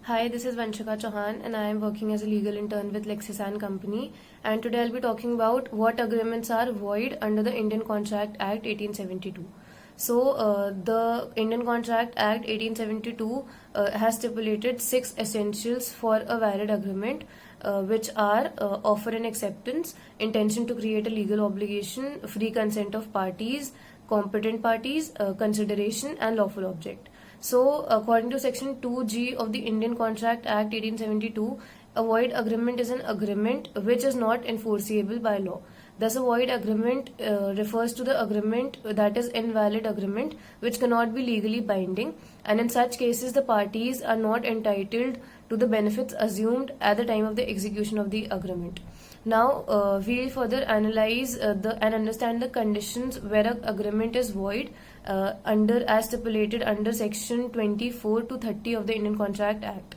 Hi, this is Vanshika Chauhan and I am working as a legal intern with Lexisan Company, and today I'll be talking about what agreements are void under the Indian Contract Act 1872. The Indian Contract Act 1872 has stipulated six essentials for a valid agreement, which are offer and acceptance, intention to create a legal obligation, free consent of parties, competent parties, consideration, and lawful object. So, according to Section 2G of the Indian Contract Act 1872, a void agreement is an agreement which is not enforceable by law. Thus, a void agreement refers to the agreement that is invalid agreement which cannot be legally binding, and in such cases, the parties are not entitled to the benefits assumed at the time of the execution of the agreement. Now, we'll further analyze and understand the conditions where an agreement is void as stipulated under Section 24 to 30 of the Indian Contract Act.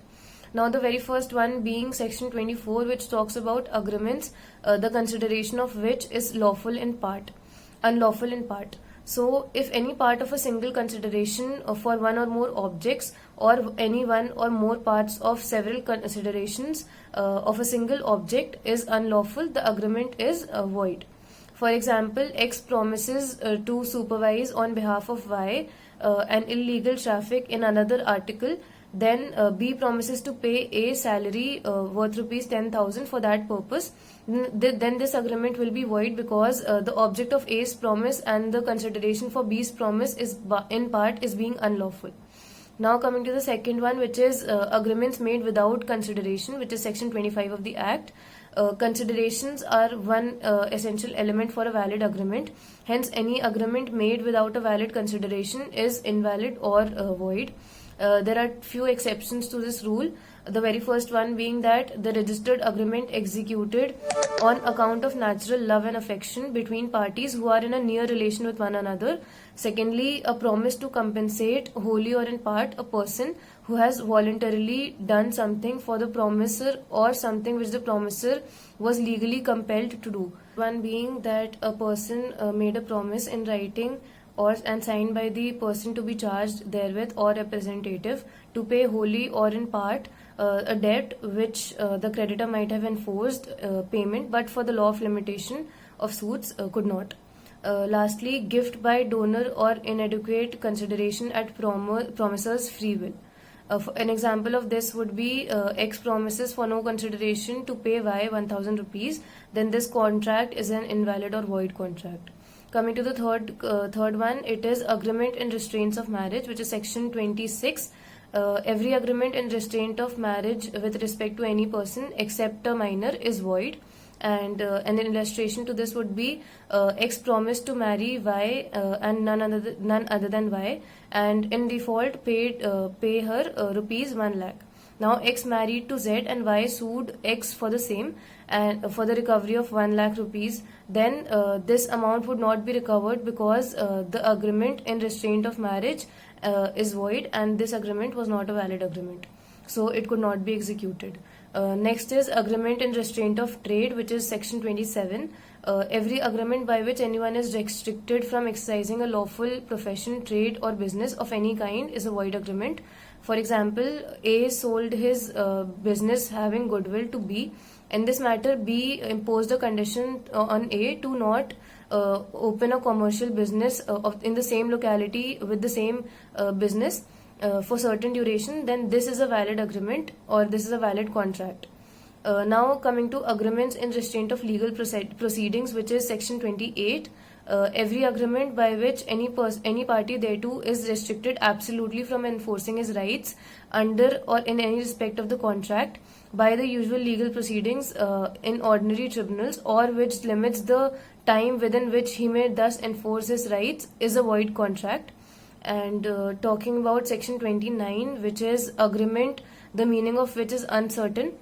Now, the very first one being Section 24, which talks about agreements, the consideration of which is lawful in part, unlawful in part. So, if any part of a single consideration for one or more objects, or any one or more parts of several considerations of a single object is unlawful, the agreement is void. For example, X promises to supervise on behalf of Y an illegal traffic in another article. Then B promises to pay A salary worth rupees 10,000 for that purpose. Then this agreement will be void because the object of A's promise and the consideration for B's promise is in part is being unlawful. Now coming to the second one, which is agreements made without consideration, which is Section 25 of the Act. Considerations are one essential element for a valid agreement. Hence, any agreement made without a valid consideration is invalid or void. There are few exceptions to this rule. The very first one being that the registered agreement executed on account of natural love and affection between parties who are in a near relation with one another. Secondly, a promise to compensate wholly or in part a person who has voluntarily done something for the promisor or something which the promisor was legally compelled to do. One being that a person made a promise in writing and signed by the person to be charged therewith or representative to pay wholly or in part a debt which the creditor might have enforced payment, but for the law of limitation of suits could not. Lastly, gift by donor or inadequate consideration at promiser's free will. An example of this would be X promises for no consideration to pay Y 1,000 rupees. Then this contract is an invalid or void contract. Coming to the third one, it is agreement in restraints of marriage, which is Section 26. Every agreement in restraint of marriage with respect to any person except a minor is void. And an illustration to this would be X promised to marry Y and none other than Y, and in default pay her rupees 1 lakh. Now X married to Z and Y sued X for the same and for the recovery of 1 lakh rupees. Then this amount would not be recovered because the agreement in restraint of marriage is void, and this agreement was not a valid agreement, so it could not be executed. Next is agreement in restraint of trade, which is Section 27. Every agreement by which anyone is restricted from exercising a lawful profession, trade, or business of any kind is a void agreement. For example, A sold his business having goodwill to B. In this matter, B imposed a condition on A to not open a commercial business in the same locality with the same business for certain duration. Then this is a valid agreement, or this is a valid contract. Now coming to agreements in restraint of legal proceedings, which is Section 28. Every agreement by which any party thereto is restricted absolutely from enforcing his rights under or in any respect of the contract by the usual legal proceedings in ordinary tribunals, or which limits the time within which he may thus enforce his rights, is a void contract. And talking about Section 29, which is agreement, the meaning of which is uncertain.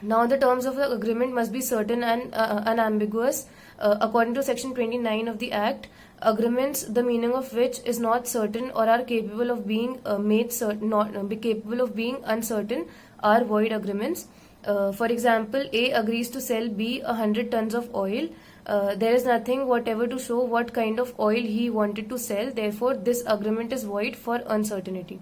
Now, the terms of the agreement must be certain and unambiguous. According to Section 29 of the Act, agreements, the meaning of which is not certain or are capable of being made certain, not be capable of being uncertain, are void agreements. For example, A agrees to sell B 100 tons of oil. There is nothing whatever to show what kind of oil he wanted to sell. Therefore, this agreement is void for uncertainty.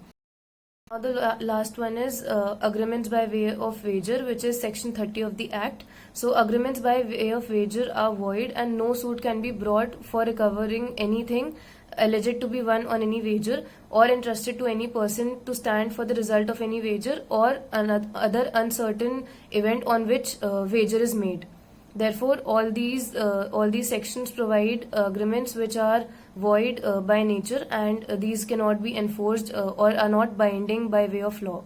Now the last one is agreements by way of wager, which is section 30 of the act. So agreements by way of wager are void and no suit can be brought for recovering anything alleged to be won on any wager or entrusted to any person to stand for the result of any wager or other uncertain event on which wager is made. Therefore, all these sections provide agreements which are void by nature, and these cannot be enforced or are not binding by way of law.